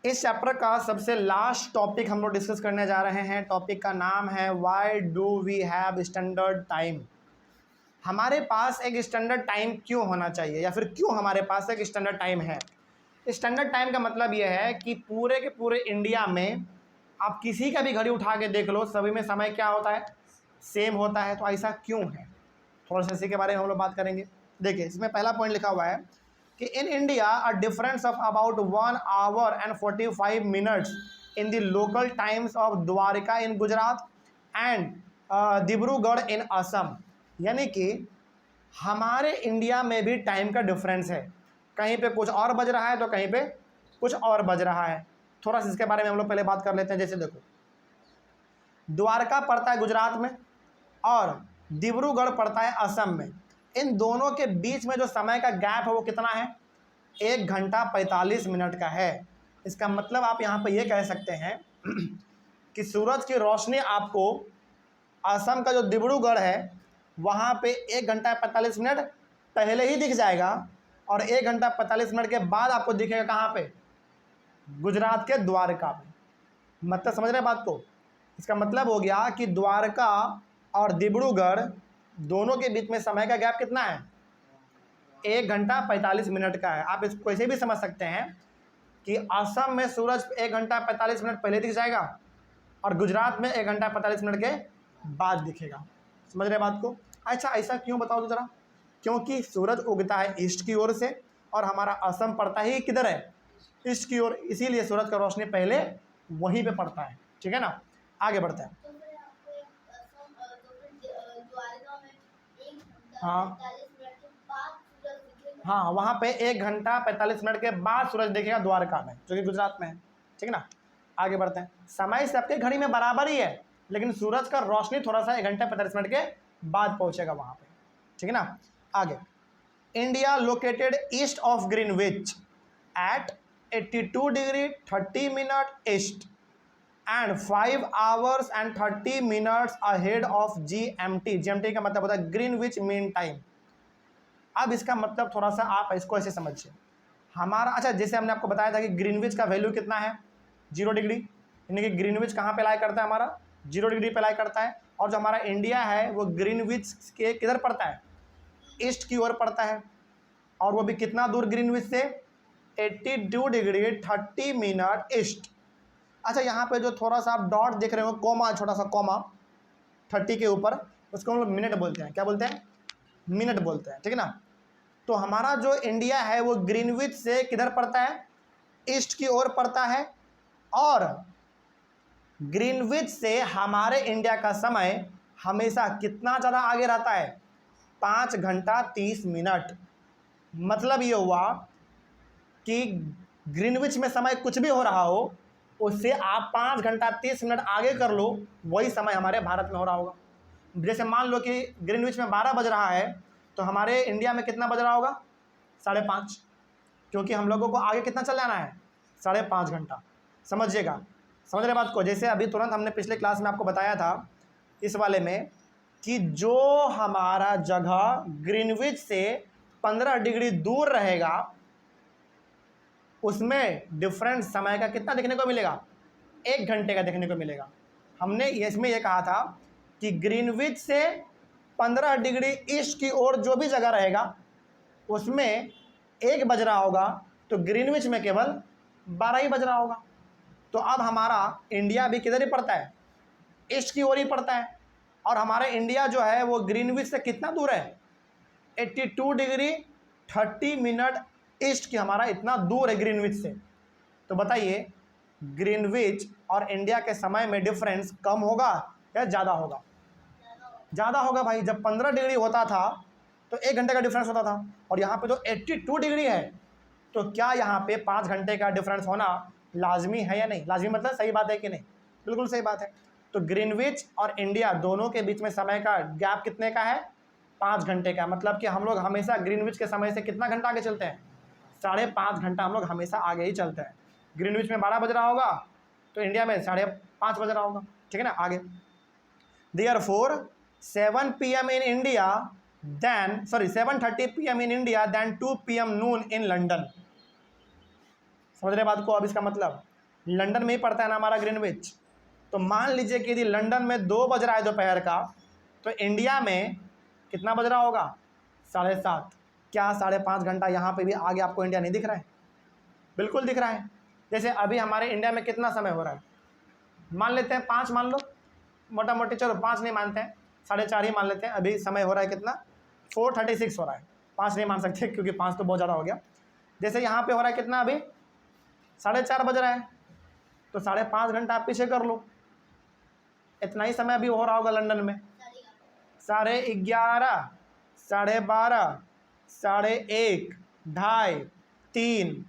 इस चैप्टर का सबसे लास्ट टॉपिक हम लोग डिस्कस करने जा रहे हैं। टॉपिक का नाम है why do we have standard time. हमारे पास एक स्टैंडर्ड टाइम क्यों होना चाहिए, या फिर क्यों हमारे पास एक स्टैंडर्ड टाइम है। स्टैंडर्ड टाइम का मतलब यह है कि पूरे के पूरे इंडिया में आप किसी का भी घड़ी उठा के देख लो, सभी में समय क्या होता है, सेम होता है। तो ऐसा क्यों है, थोड़ा सा इसी के बारे में हम लोग बात करेंगे। देखिए, इसमें पहला पॉइंट लिखा हुआ है कि in India a difference of about 1 hour and 45 minutes in the local times of Dwarka in Gujarat and Dibrugarh in Assam. यानी कि हमारे इंडिया में भी टाइम का डिफरेंस है, कहीं पे कुछ और बज रहा है तो कहीं पे कुछ और बज रहा है। थोड़ा सा इसके बारे में हम लोग पहले बात कर लेते हैं। जैसे देखो, द्वारका पड़ता है गुजरात में और डिब्रूगढ़ पड़ता है असम में। इन दोनों के बीच में जो समय का गैप है वो कितना है, 1 घंटा 45 मिनट का है। इसका मतलब आप यहाँ पे ये कह सकते हैं कि सूरज की रोशनी आपको असम का जो डिब्रूगढ़ है वहाँ पे 1 घंटा 45 मिनट पहले ही दिख जाएगा और 1 घंटा 45 मिनट के बाद आपको दिखेगा कहाँ पे, गुजरात के द्वारका में। मतलब समझ रहे बात को। इसका मतलब हो गया कि द्वारका और डिब्रूगढ़ दोनों के बीच में समय का गैप कितना है, 1 घंटा 45 मिनट का है। आप इसको ऐसे भी समझ सकते हैं कि असम में सूरज 1 घंटा 45 मिनट पहले दिख जाएगा और गुजरात में 1 घंटा 45 मिनट के बाद दिखेगा। समझ रहे बात को। अच्छा, ऐसा क्यों बताओ तो जरा। क्योंकि सूरज उगता है ईस्ट की ओर से और हमारा असम पड़ता ही किधर है, ईस्ट की ओर, इसीलिए सूरज का रोशनी पहले वहीं पे पड़ता है। ठीक है ना, आगे बढ़ते हैं। हाँ हाँ, वहाँ पे 1 घंटा 45 मिनट के बाद सूरज दिखेगा द्वारका में, जो कि गुजरात में है। ठीक है ना, आगे बढ़ते हैं। समय सबके घड़ी में बराबर ही है, लेकिन सूरज का रोशनी थोड़ा सा 1 घंटा 45 मिनट के बाद पहुंचेगा वहाँ पे। ठीक है ना, आगे। India located east of Greenwich at 82 degree 30 minute east and 5 hours and 30 minutes ahead of GMT। GMT का मतलब होता है ग्रीनविच मीन टाइम। अब इसका मतलब थोड़ा सा आप इसको ऐसे समझिए। हमारा, अच्छा, जैसे हमने आपको बताया था कि ग्रीनविच का वैल्यू कितना है, 0 डिग्री। यानी कि ग्रीनविच कहाँ पे लाई करता है, हमारा 0 डिग्री पे लाई करता है। और जो हमारा इंडिया है वो ग्रीनविच के किधर पड़ता है, ईस्ट की ओर पड़ता है। और वो भी कितना दूर ग्रीनविच से, 82 डिग्री 30 मिनट ईस्ट। अच्छा, यहाँ पे जो थोड़ा सा आप डॉट देख रहे हो, कोमा, छोटा सा कोमा 30 के ऊपर, उसको हम लोग मिनट बोलते हैं। क्या बोलते हैं, मिनट बोलते हैं। ठीक है ना। तो हमारा जो इंडिया है वो ग्रीनविच से किधर पड़ता है, ईस्ट की ओर पड़ता है। और ग्रीनविच से हमारे इंडिया का समय हमेशा कितना ज़्यादा आगे रहता है, 5 घंटा 30 मिनट। मतलब ये हुआ कि ग्रीनविच में समय कुछ भी हो रहा हो, उससे आप 5 घंटा 30 मिनट आगे कर लो, वही समय हमारे भारत में हो रहा होगा। जैसे मान लो कि ग्रीनविच में 12 बज रहा है, तो हमारे इंडिया में कितना बज रहा होगा, 5:30, क्योंकि हम लोगों को आगे कितना चल जाना है, 5.5 घंटा। समझिएगा, समझ रहे बात को। जैसे अभी तुरंत हमने पिछले क्लास में आपको बताया था इस वाले में कि जो हमारा जगह ग्रीनविच से 15 डिग्री दूर रहेगा उसमें डिफरेंट समय का कितना देखने को मिलेगा, 1 घंटे का देखने को मिलेगा। हमने इसमें यह कहा था कि ग्रीनविच से 15 डिग्री ईस्ट की ओर जो भी जगह रहेगा उसमें 1 बज रहा होगा, तो ग्रीनविच में केवल 12 ही बज रहा होगा। तो अब हमारा इंडिया भी किधर ही पड़ता है, ईस्ट की ओर ही पड़ता है। और हमारा इंडिया जो है वो ग्रीनविच से कितना दूर है, 82 डिग्री 30 मिनट ईस्ट की, हमारा इतना दूर है ग्रीनविच से। तो बताइए, ग्रीनविच और इंडिया के समय में डिफरेंस कम होगा या ज़्यादा होगा, ज़्यादा होगा भाई। जब 15 डिग्री होता था तो 1 घंटे का डिफरेंस होता था, और यहाँ पे तो 82 डिग्री है, तो क्या यहाँ पे 5 घंटे का डिफरेंस होना लाजमी है या नहीं। लाजमी मतलब सही बात है कि नहीं, बिल्कुल सही बात है। तो ग्रीनविच और इंडिया दोनों के बीच में समय का गैप कितने का है, 5 घंटे का। मतलब कि हम लोग हमेशा ग्रीनविच के समय से कितना घंटा आगे चलते हैं, 5.5 घंटा हम लोग हमेशा आगे ही चलते हैं। ग्रीनविच में 12 बज रहा होगा तो इंडिया में 5:30 बज रहा होगा। ठीक है ना, आगे। Therefore 7 PM in India then 7:30 PM in India then 2 PM noon in London। समझ रहे बात को। अब इसका मतलब लंदन में ही पड़ता है ना हमारा ग्रीनविच। तो मान लीजिए कि यदि लंदन में 2 बज रहा है दोपहर का, तो इंडिया में कितना बज रहा होगा? 7:30। क्या 5.5 घंटा यहाँ पे भी आगे आपको इंडिया नहीं दिख रहा है? बिल्कुल दिख रहा है। जैसे अभी हमारे इंडिया में कितना समय हो रहा है, मान लेते हैं 5, मान लो मोटा मोटी, चलो 5 नहीं मानते हैं, 4:30 ही मान लेते हैं। अभी समय हो रहा है कितना? 4:36 हो रहा है। 5 नहीं मान सकते क्योंकि 5 तो बहुत ज़्यादा हो गया। जैसे यहाँ पे हो रहा है कितना, अभी 4:30 बज रहा है, तो 5.5 घंटा आप पीछे कर लो। इतना ही समय अभी हो रहा होगा लंदन में। 11:30, 12:30, 1:30, 2:30, 3,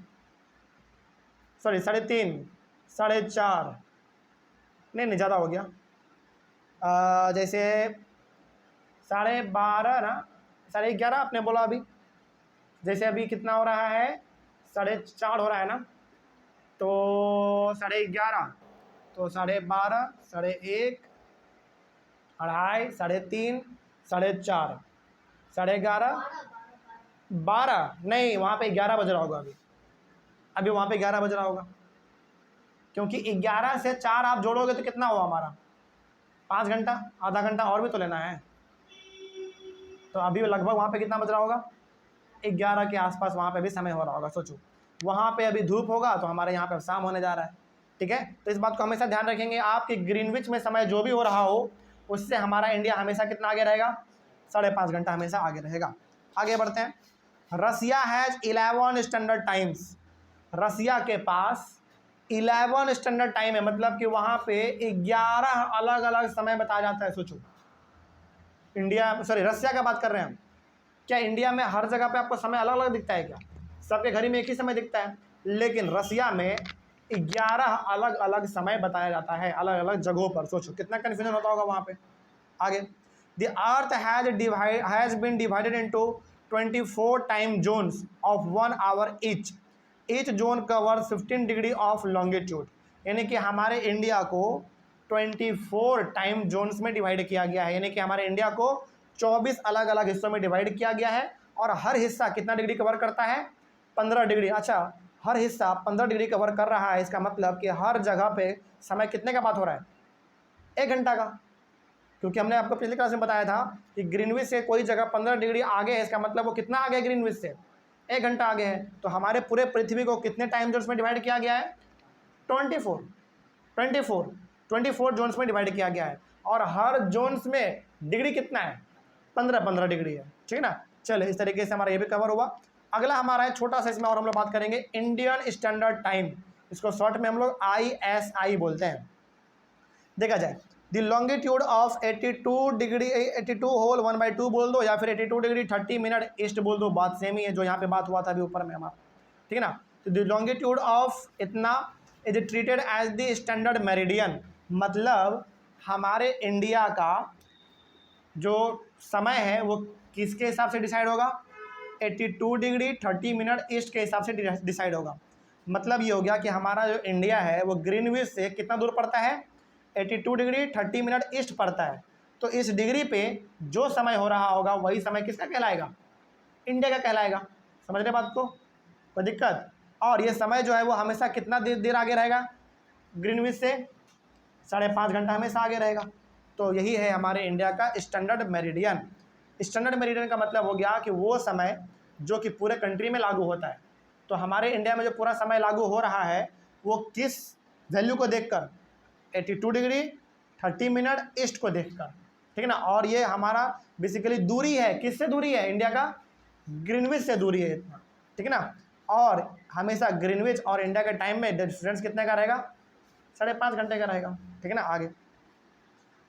सॉरी 3:30, 4:30, नहीं ज़्यादा हो गया। जैसे 12:30 ना, 11:30 आपने बोला अभी। जैसे अभी कितना हो रहा है? 4:30 हो रहा है ना, तो 11:30, तो 12:30, 1:30, 2:30, 3:30, 4:30, 11:30, 12, नहीं वहाँ पे 11 बज रहा होगा अभी वहाँ पे 11 बज रहा होगा, क्योंकि 11 से 4 आप जोड़ोगे तो कितना हुआ हमारा? 5 घंटा, आधा घंटा और भी तो लेना है। तो अभी लगभग वहाँ पे कितना बज रहा होगा? 11 के आसपास वहाँ पे भी समय हो रहा होगा। सोचो वहाँ पे अभी धूप होगा तो हमारे यहाँ पे शाम होने जा रहा है। ठीक है, तो इस बात को हमेशा ध्यान रखेंगे। आपके ग्रीनविच में समय जो भी हो रहा हो, उससे हमारा इंडिया हमेशा कितना आगे रहेगा? 5.5 घंटा हमेशा आगे रहेगा। आगे बढ़ते हैं। रसिया हैज़ 11 स्टैंडर्ड टाइम्स। रसिया के पास 11 स्टैंडर्ड टाइम है, मतलब कि वहाँ पे 11 अलग अलग समय बताया जाता है। सोचो रसिया का बात कर रहे हैं हम। क्या इंडिया में हर जगह पे आपको समय अलग अलग दिखता है क्या? सबके घर में एक ही समय दिखता है, लेकिन रसिया में 11 अलग अलग समय बताया जाता है, अलग अलग जगहों पर। सोचो कितना कन्फ्यूजन होता होगा वहाँ पे। आगे, the earth has been divided into 24 time zones of 1 hour each zone cover 15 degree of longitude. यानी कि हमारे इंडिया को 24 टाइम जोन्स में डिवाइड किया गया है, यानी कि हमारे इंडिया को 24 अलग अलग हिस्सों में डिवाइड किया गया है। और हर हिस्सा कितना डिग्री कवर करता है? 15 डिग्री। अच्छा, हर हिस्सा 15 डिग्री कवर कर रहा है, इसका मतलब कि हर जगह पे समय कितने का बात हो रहा है? 1 घंटा का। क्योंकि हमने आपको पिछले क्लास में बताया था कि ग्रीनविच से कोई जगह 15 डिग्री आगे है, इसका मतलब वो कितना आगे है ग्रीनविच से? 1 घंटा आगे है। तो हमारे पूरे पृथ्वी को कितने टाइम जोन्स में डिवाइड किया गया है? 24 जोन्स में डिवाइड किया गया है। और हर जोन्स में डिग्री कितना है? 15 डिग्री है। ठीक है ना। चलो, इस तरीके से हमारा ये भी कवर हुआ। अगला हमारा है छोटा सा, इसमें और हम लोग बात करेंगे इंडियन स्टैंडर्ड टाइम। इसको शॉर्ट में हम लोग ISI बोलते हैं। देखा जाए, the longitude of 82 degree 82 whole 1/2 बोल दो, या फिर 82 डिग्री 30 मिनट ईस्ट बोल दो, बात सेम ही है जो यहाँ पे बात हुआ था अभी ऊपर में हमारा। ठीक है ना। तो द लॉन्गिट्यूड ऑफ इतना is treated as the standard meridian, मतलब हमारे इंडिया का जो समय है वो किसके हिसाब से डिसाइड होगा? 82 डिग्री 30 मिनट ईस्ट के हिसाब से डिसाइड होगा। मतलब ये हो गया कि हमारा जो इंडिया है वो ग्रीनविच से कितना दूर पड़ता है? 82 डिग्री 30 मिनट ईस्ट पड़ता है। तो इस डिग्री पे जो समय हो रहा होगा वही समय किसका कहलाएगा? इंडिया का कहलाएगा। समझ रहे बात को? कोई दिक्कत? और ये समय जो है वो हमेशा कितना देर आगे रहेगा ग्रीनविच से? 5.5 घंटा हमेशा आगे रहेगा। तो यही है हमारे इंडिया का स्टैंडर्ड मेरिडियन। स्टैंडर्ड मेरिडियन का मतलब हो गया कि वो समय जो कि पूरे कंट्री में लागू होता है। तो हमारे इंडिया में जो पूरा समय लागू हो रहा है वो किस वैल्यू को देखकर? 82 डिग्री 30 मिनट ईस्ट को देखकर। ठीक है ना। और ये हमारा बेसिकली दूरी है, किससे दूरी है? इंडिया का ग्रीनविच से दूरी है इतना। ठीक है ना। और हमेशा ग्रीनविच और इंडिया के टाइम में डिफरेंस कितने का रहेगा? 5.5 घंटे का रहेगा। ठीक है ना। आगे,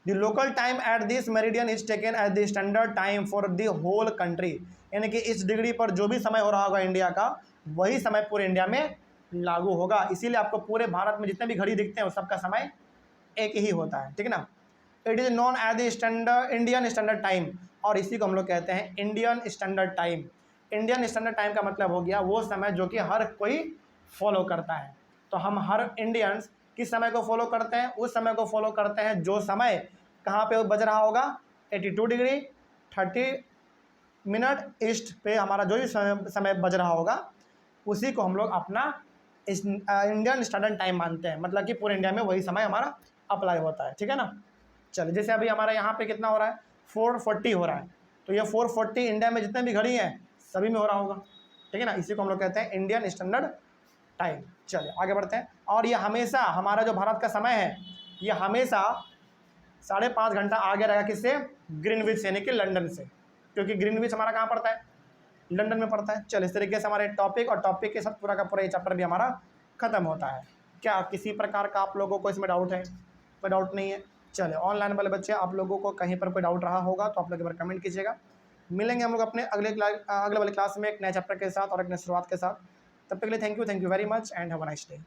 the local time at this meridian is taken as the standard time for the whole country. यानी कि इस डिग्री पर जो भी समय हो रहा होगा इंडिया का, वही समय पूरे इंडिया में लागू होगा। इसीलिए आपको पूरे भारत में जितने भी घड़ी दिखते हैं वो सबका समय एक ही होता है। ठीक है ना। It is known as the standard Indian standard time, और इसी को हम लोग कहते हैं Indian standard time. Indian standard time का मतलब हो गया वो समय जो कि हर कोई फॉलो करता है। तो हम हर इंडियंस किस समय को फॉलो करते हैं? उस समय को फॉलो करते हैं जो समय कहाँ पे बज रहा होगा? 82 डिग्री 30 मिनट ईस्ट पे हमारा जो भी समय बज रहा होगा उसी को हम लोग अपना इंडियन स्टैंडर्ड टाइम मानते हैं, मतलब कि पूरे इंडिया में वही समय हमारा अप्लाई होता है, ठीक है ना। चलिए जैसे अभी हमारा यहाँ पे कितना हो रहा है, 4:40 हो रहा है, तो ये 4:40 इंडिया में जितने भी घड़ी हैं सभी में हो रहा होगा, ठीक है ना। इसी को हम लोग कहते हैं इंडियन स्टैंडर्ड टाइम। चलिए आगे बढ़ते हैं। और ये हमेशा हमारा जो भारत का समय है ये हमेशा 5.5 घंटा आगे रहेगा, किससे, ग्रीनविच यानी कि लंदन से, क्योंकि ग्रीनविच हमारा कहाँ पड़ता है, लंदन में पड़ता है। चलिए इस तरीके से हमारे टॉपिक और टॉपिक के साथ पूरा का पूरा ये चैप्टर भी हमारा खत्म होता है। क्या किसी प्रकार का आप लोगों को इसमें डाउट है? कोई डाउट नहीं है। चलिए ऑनलाइन वाले बच्चे, आप लोगों को कहीं पर कोई डाउट रहा होगा तो आप लोग एक बार कमेंट कीजिएगा। मिलेंगे हम लोग अपने अगले वाले क्लास में एक नए चैप्टर के साथ और एक नई शुरुआत के साथ। तब तक के लिए thank you very much and have a nice day.